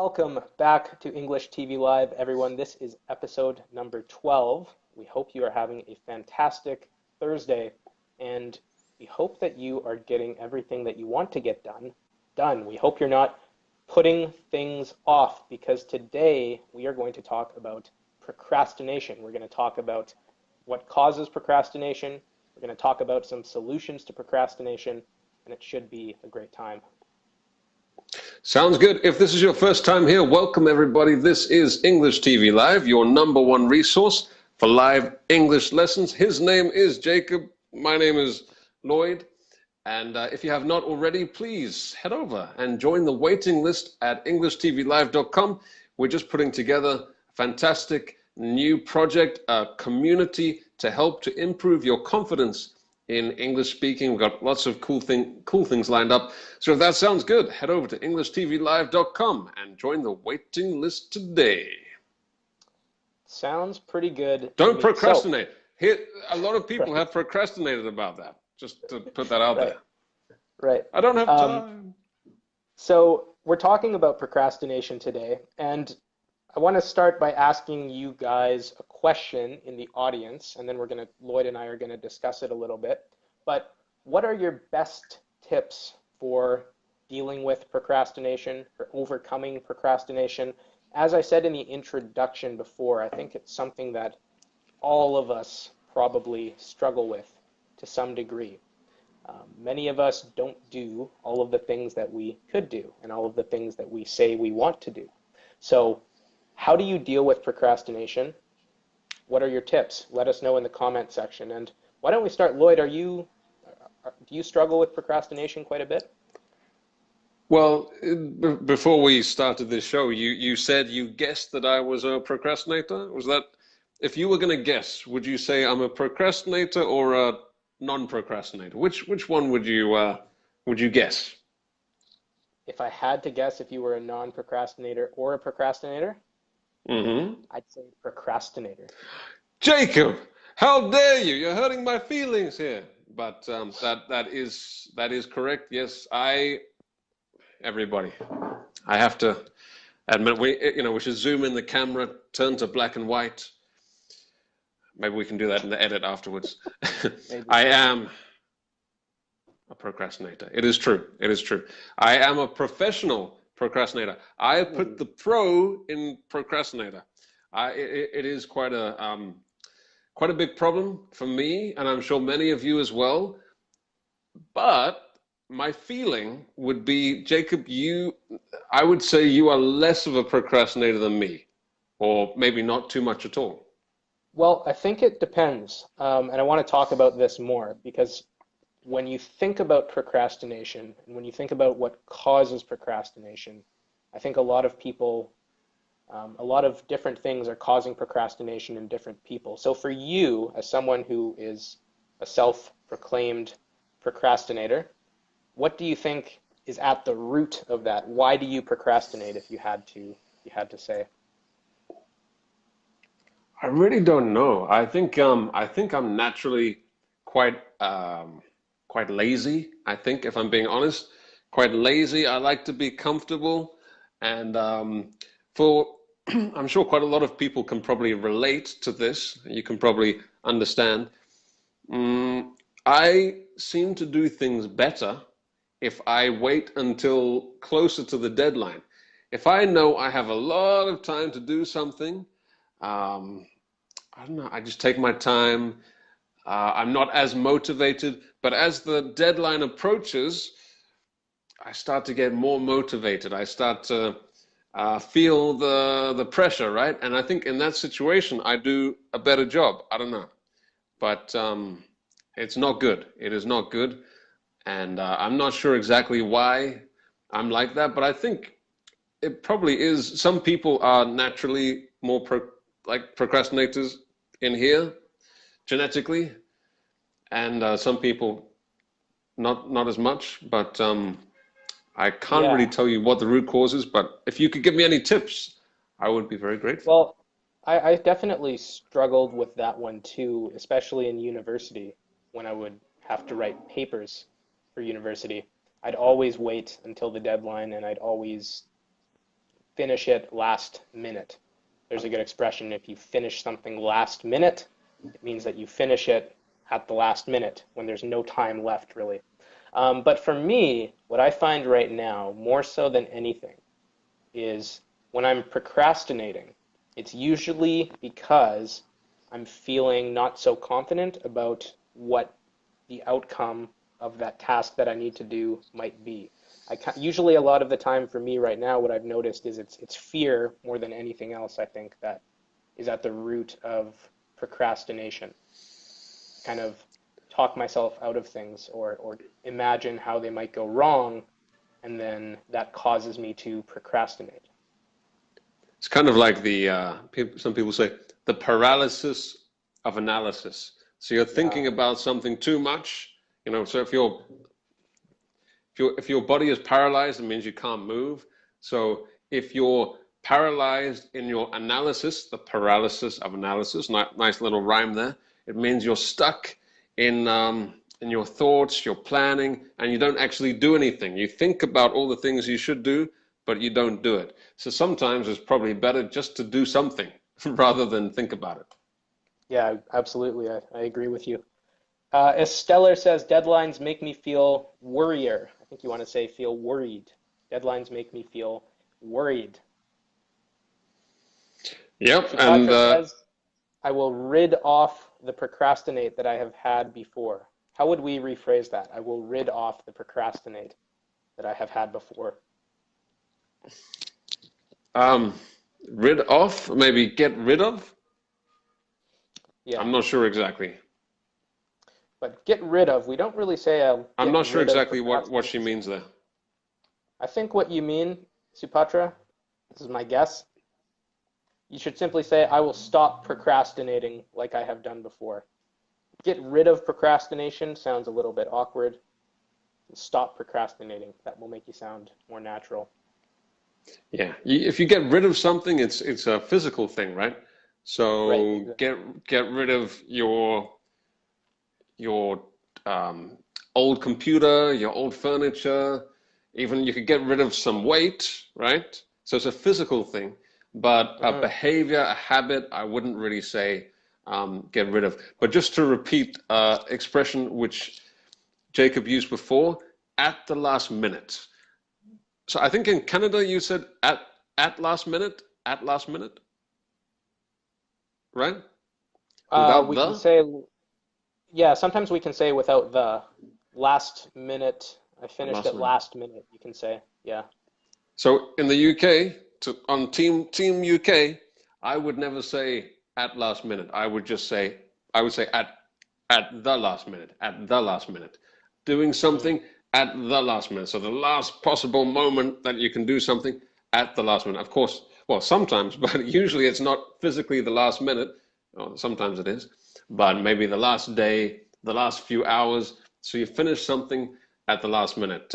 Welcome back to English TV Live, everyone. This is episode number 12. We hope you are having a fantastic Thursday, and we hope that you are getting everything that you want to get done. We hope you're not putting things off, because today we are going to talk about procrastination. We're going to talk about what causes procrastination. We're going to talk about some solutions to procrastination, and it should be a great time. Sounds good. If this is your first time here, welcome everybody. This is English TV Live, your #1 resource for live English lessons. His name is Jacob. My name is Lloyd. And if you have not already, please head over and join the waiting list at EnglishTVLive.com. We're just putting together a fantastic new project, a community to help to improve your confidence in English speaking. We've got lots of cool things lined up. So if that sounds good, head over to EnglishTVLive.com and join the waiting list today. Sounds pretty good. Don't procrastinate. Here, a lot of people have procrastinated about that. Just to put that out there. Right. I don't have time. So we're talking about procrastination today, and I want to start by asking you guys a question in the audience, and then Lloyd and I are going to discuss it a little bit. But what are your best tips for dealing with procrastination, for overcoming procrastination? As I said in the introduction before, I think it's something that all of us probably struggle with to some degree. Many of us don't do all of the things that we could do and all of the things that we say we want to do. So how do you deal with procrastination? What are your tips? Let us know in the comment section. And why don't we start, Lloyd? Do you struggle with procrastination quite a bit? Well, before we started this show, you said you guessed that I was a procrastinator. Was that, if you were going to guess, would you say I'm a procrastinator or a non-procrastinator? Which one would you guess? If I had to guess if you were a non-procrastinator or a procrastinator, I'd say procrastinator. Jacob, how dare you? You're hurting my feelings here. But that is correct. Yes, everybody, I have to admit, we should zoom in the camera, turn to black and white. Maybe we can do that in the edit afterwards. I am a procrastinator. It is true. It is true. I am a professional procrastinator. I put the pro in procrastinator. It is quite a big problem for me, and I'm sure many of you as well. But my feeling would be, Jacob, I would say you are less of a procrastinator than me, or maybe not too much at all. Well, I think it depends, and I want to talk about this more, because when you think about procrastination and when you think about what causes procrastination, I think a lot of people, a lot of different things are causing procrastination in different people. So for you, as someone who is a self-proclaimed procrastinator, what do you think is at the root of that? Why do you procrastinate, if you had to say? I really don't know. I think I'm naturally quite lazy. I think, if I'm being honest, quite lazy. I like to be comfortable, and I'm sure quite a lot of people can probably relate to this. You can probably understand. I seem to do things better if I wait until closer to the deadline. If I know I have a lot of time to do something, I don't know, I just take my time. I'm not as motivated, but as the deadline approaches, I start to get more motivated. I start to feel the pressure, right? And I think in that situation, I do a better job. I don't know, but it's not good. It is not good. And I'm not sure exactly why I'm like that, but I think it probably is. Some people are naturally more procrastinators in here, genetically, and some people not as much. But I can't really tell you what the root cause is. But if you could give me any tips, I would be very grateful. Well, I definitely struggled with that one too, especially in university when I would have to write papers for university. I'd always wait until the deadline, and I'd always finish it last minute. There's a good expression. If you finish something last minute, it means that you finish it at the last minute when there's no time left, really. But for me, what I find right now, more so than anything, is when I'm procrastinating, it's usually because I'm feeling not so confident about what the outcome of that task that I need to do might be. Usually a lot of the time for me right now, what I've noticed is it's fear more than anything else, I think, that is at the root of procrastination. Kind of talk myself out of things or imagine how they might go wrong, and then that causes me to procrastinate. It's kind of like some people say, the paralysis of analysis. So you're Yeah. thinking about something too much, so if your body is paralyzed, it means you can't move. So if you're paralyzed in your analysis, the paralysis of analysis, nice little rhyme there, it means you're stuck in your thoughts, your planning, and you don't actually do anything. You think about all the things you should do, but you don't do it. So sometimes it's probably better just to do something rather than think about it. Yeah, absolutely. I agree with you. Esteller says, deadlines make me feel worrier. I think you want to say feel worried. Deadlines make me feel worried. Yep, and Shikatra says, I will rid off the procrastinate that I have had before. How would we rephrase that? I will rid off the procrastinate that I have had before. rid of, maybe get rid of. Yeah, I'm not sure exactly. but get rid of, we don't really say I'm get not sure rid of exactly what she procrastination. means there. I think what you mean, Supatra, this is my guess, you should simply say, I will stop procrastinating like I have done before. Get rid of procrastination sounds a little bit awkward. Stop procrastinating. That will make you sound more natural. Yeah, if you get rid of something, it's a physical thing, right? Right, So exactly. get rid of your um, old computer, your old furniture. Even you could get rid of some weight, right? So it's a physical thing, but a Hmm. behavior, a habit, I wouldn't really say get rid of. But just to repeat expression which Jacob used before, at the last minute. So I think in Canada you said at last minute, right? Without We can the say, yeah, sometimes we can say without the last minute. I finished last at minute. last minute, you can say. Yeah. So in the UK, on Team UK, I would never say at last minute. I would say at the last minute, at the last minute, doing Hmm. something at the last minute. So the last possible moment that you can do something at the last minute. Of course, well, sometimes, but usually it's not physically the last minute. Well, sometimes it is, but maybe the last day, the last few hours. So you finish something at the last minute.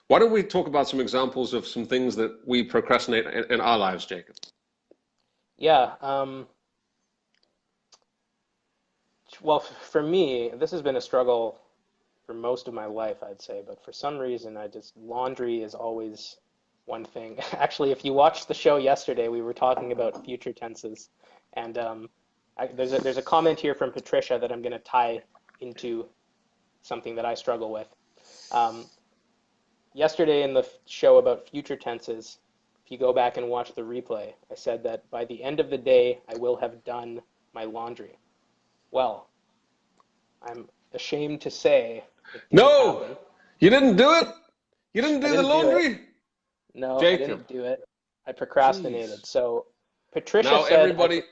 Why don't we talk about some examples of some things that we procrastinate in our lives, Jacob? Yeah. Well, for me, this has been a struggle for most of my life, I'd say, but for some reason, laundry is always one thing. Actually, if you watched the show yesterday, we were talking about future tenses, and there's a comment here from Patricia that I'm going to tie into something that I struggle with. Um, Yesterday in the show about future tenses, if you go back and watch the replay, I said that by the end of the day, I will have done my laundry. Well, I'm ashamed to say it didn't No, happen. you didn't do it. You didn't I do the didn't do it. laundry, No, I Jacob. didn't do it. I Jeez. procrastinated. So Patricia Now said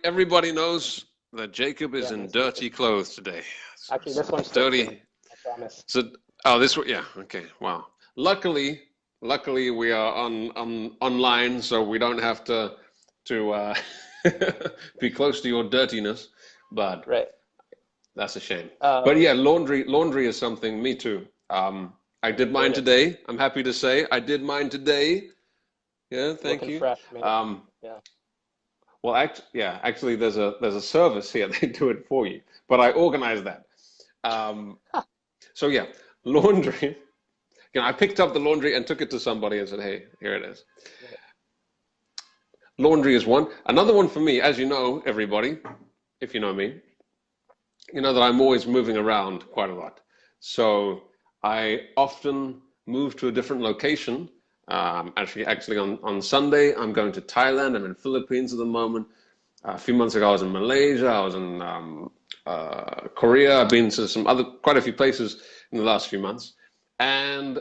everybody knows that Jacob is yeah, in this is dirty clothes today. actually this one's still clean. Dirty. I promise. So, oh, this one, yeah, okay, wow. Luckily, luckily we are on online, so we don't have to be close to your dirtiness. But Right. that's a shame. But Um, yeah, laundry is something. Me too. I yeah, did mine great at today. I'm happy to say I did mine today. Yeah, thank looking you. fresh, mate. Yeah. Well, actually, there's a service here. They do it for you, but I organize that. Um, so yeah, laundry. I picked up the laundry and took it to somebody and said, "Hey, here it is." Right. laundry is one. Another one for me, as you know, everybody, if you know me, you know that I'm always moving around quite a lot. So I often move to a different location. Actually, on Sunday, I'm going to Thailand. I'm in Philippines at the moment. A few months ago, I was in Malaysia. I was in Korea. I've been to quite a few places in the last few months. And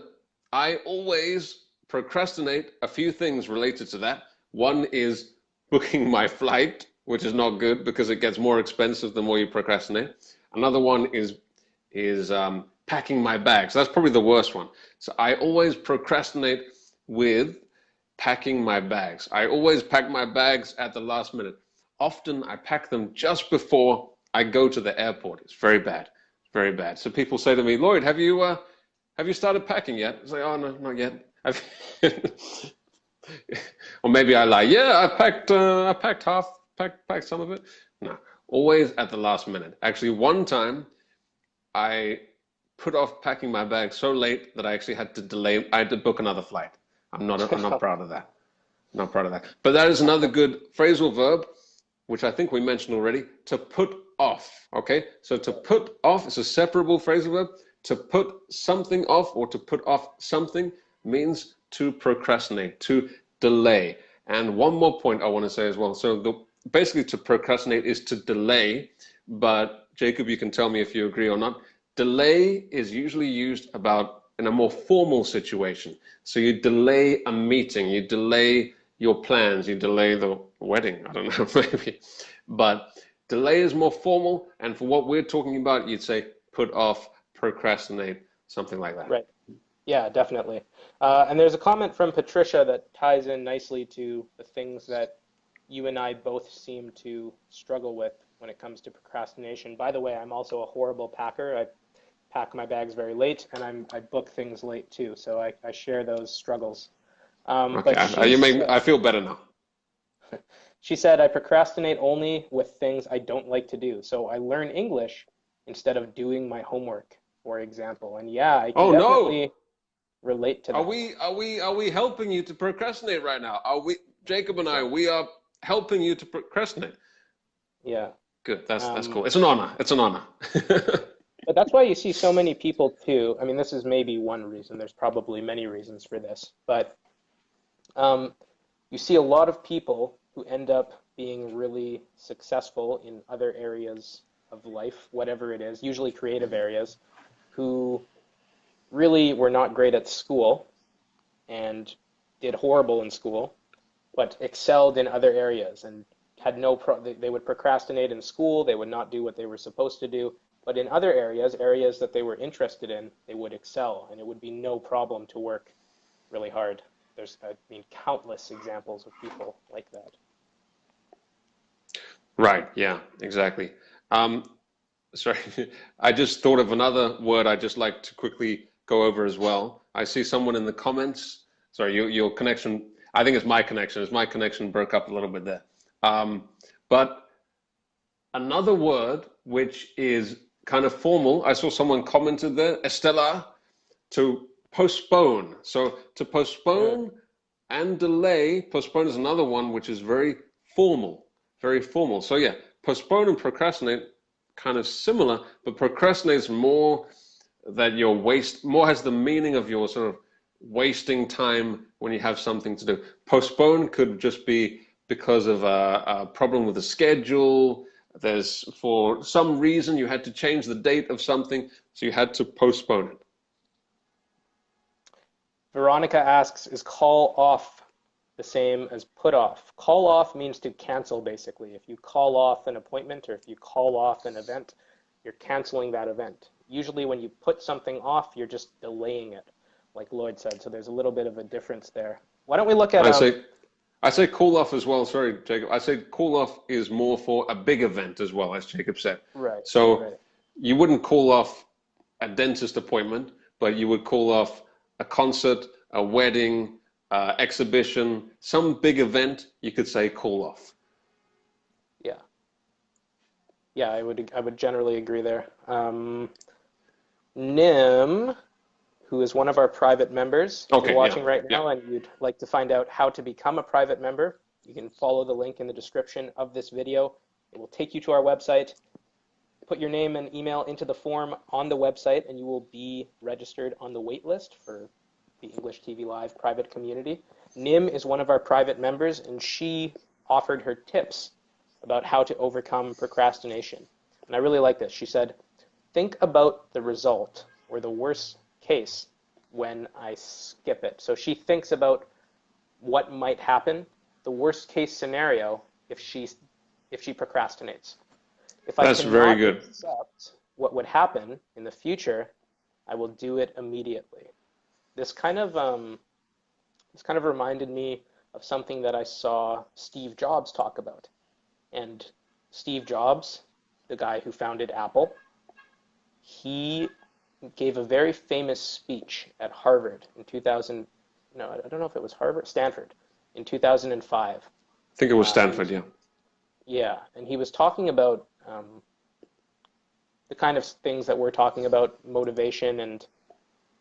I always procrastinate a few things related to that. One is booking my flight, which is not good because it gets more expensive the more you procrastinate. Another one is packing my bags. That's probably the worst one. So I always procrastinate with packing my bags. I always pack my bags at the last minute. Often I pack them just before I go to the airport. It's very bad, very bad. So people say to me, Lloyd, have you started packing yet? I say, oh no, not yet. Or maybe I lie. Yeah, I packed some of it. No, always at the last minute. Actually, one time I put off packing my bag so late that I actually had to delay. I had to book another flight. I'm not proud of that. Not proud of that. But that is another good phrasal verb, which I think we mentioned already. To put off. Okay, so to put off is a separable phrasal verb. To put something off or to put off something means to procrastinate, to delay. And one more point I want to say as well. So basically to procrastinate is to delay, but Jacob, you can tell me if you agree or not. Delay is usually used about in a more formal situation. So you delay a meeting, you delay your plans, you delay the wedding, I don't know, maybe. But delay is more formal, and for what we're talking about, you'd say put off, procrastinate, something like that. Right. Yeah, definitely. And there's a comment from Patricia that ties in nicely to the things that you and I both seem to struggle with when it comes to procrastination. By the way, I'm also a horrible packer. I pack my bags very late, and I book things late too. So I share those struggles. Okay, I feel better now. She said, I procrastinate only with things I don't like to do. So I learn English instead of doing my homework, for example. And yeah, I can definitely relate to that. Are we helping you to procrastinate right now? Jacob and I, we are helping you to procrastinate. Yeah. Good. That's cool. It's an honor. It's an honor. But that's why you see so many people too. I mean, this is maybe one reason. There's probably many reasons for this, but you see a lot of people who end up being really successful in other areas of life, whatever it is, usually creative areas, who really were not great at school and did horrible in school, but excelled in other areas and had they would procrastinate in school, they would not do what they were supposed to do, but in other areas that they were interested in, they would excel, and it would be no problem to work really hard. There's, countless examples of people like that. Right, yeah, exactly. Sorry, I just thought of another word I'd just like to quickly go over as well. I see someone in the comments. Sorry, your connection, I think it's my connection. It's my connection broke up a little bit there. But another word which is kind of formal, I saw someone commented there, Estella, to postpone. So to postpone and delay, postpone is another one which is very formal, very formal. So yeah, postpone and procrastinate, kind of similar, but procrastinate is more that more has the meaning of your sort of wasting time when you have something to do. Postpone could just be because of a problem with the schedule. There's, for some reason, you had to change the date of something, so you had to postpone it. Veronica asks, is call off the same as put off? Call off means to cancel, basically. If you call off an appointment or if you call off an event, you're canceling that event. Usually when you put something off, you're just delaying it, like Lloyd said. So there's a little bit of a difference there. Why don't we look at... I say call off as well. Sorry, Jacob. I say call off is more for a big event as well, as Jacob said. Right. So you wouldn't call off a dentist appointment, but you would call off a concert, a wedding, exhibition, some big event. You could say call off. Yeah. Yeah, I would generally agree there. Nim, who is one of our private members, if you're watching right now and you'd like to find out how to become a private member, You can follow the link in the description of this video. It will take you to our website. Put your name and email into the form on the website, and you will be registered on the wait list for the English TV Live private community. Nim is one of our private members, and she offered her tips about how to overcome procrastination. And I really like this. She said, think about the result or the worst case when I skip it. So she thinks about what might happen, the worst case scenario if she procrastinates. If I That's very cannot good. accept what would happen in the future, I will do it immediately. This kind of reminded me of something that I saw Steve Jobs talk about. And Steve Jobs, the guy who founded Apple, he gave a very famous speech at Harvard in 2000. No, I don't know if it was Harvard, Stanford, in 2005. I think it was Stanford, yeah. Yeah, and he was talking about the kind of things that we're talking about, motivation and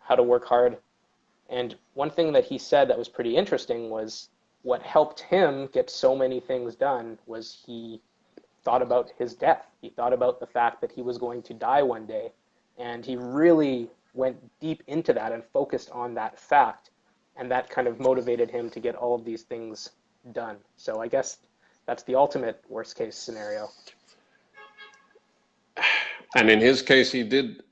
how to work hard. And one thing that he said that was pretty interesting was what helped him get so many things done was he thought about his death. He thought about the fact that he was going to die one day, and he really went deep into that and focused on that fact, and that kind of motivated him to get all of these things done. So I guess that's the ultimate worst case scenario. And in his case, he did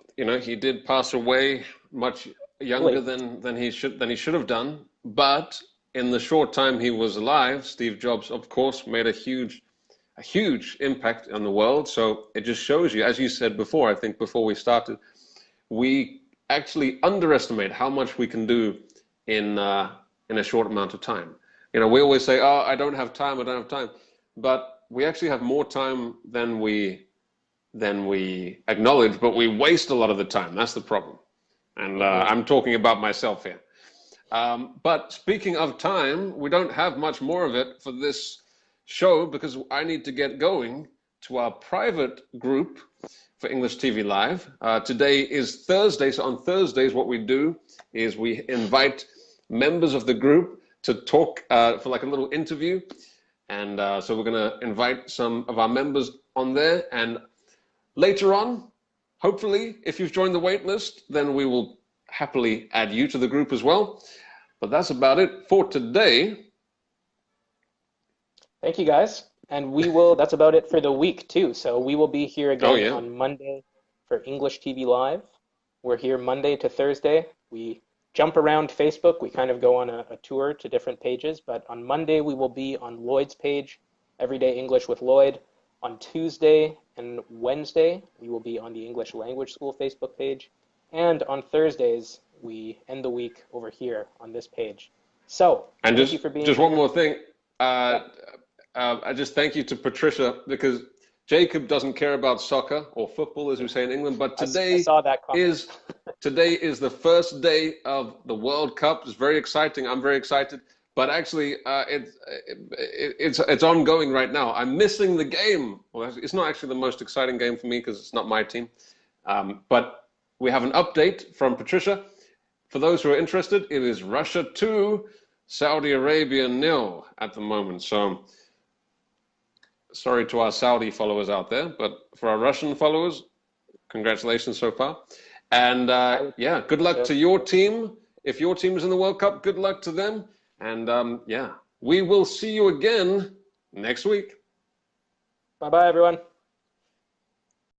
pass away much younger than he should have done. But in the short time he was alive, Steve Jobs, of course, made a huge impact on the world. So it just shows you, as you said before, I think before we started, we actually underestimate how much we can do in a short amount of time. We always say, "Oh, I don't have time. I don't have time," but we actually have more time than we acknowledge, but we waste a lot of the time. That's the problem. And I'm talking about myself here. But speaking of time, we don't have much more of it for this show because I need to get going to our private group for English TV Live. Today is Thursday, so on Thursdays what we do is we invite members of the group to talk for like a little interview. And so we're going to invite some of our members on there, and later on, hopefully, if you've joined the wait list, then we will happily add you to the group as well. But that's about it for today. Thank you, guys. And that's about it for the week, too. So we will be here again on Monday for English TV Live. We're here Monday to Thursday. We jump around Facebook. We kind of go on a tour to different pages. But on Monday, we will be on Lloyd's page, Everyday English with Lloyd. On Tuesday and Wednesday, we will be on the English Language School Facebook page. And on Thursdays, we end the week over here on this page. So, and thank you for being here. One more thing. I just thank you to Patricia, because Jacob doesn't care about soccer or football, as we say in England, but today today is the first day of the World Cup. It's very exciting. I'm very excited. But actually, it's ongoing right now. I'm missing the game. Well, it's not actually the most exciting game for me because it's not my team. But we have an update from Patricia. For those who are interested, it is Russia 2, Saudi Arabia 0 at the moment. So sorry to our Saudi followers out there, but for our Russian followers, congratulations so far. And yeah, good luck to your team. If your team is in the World Cup, good luck to them. And yeah, we will see you again next week. Bye-bye, everyone.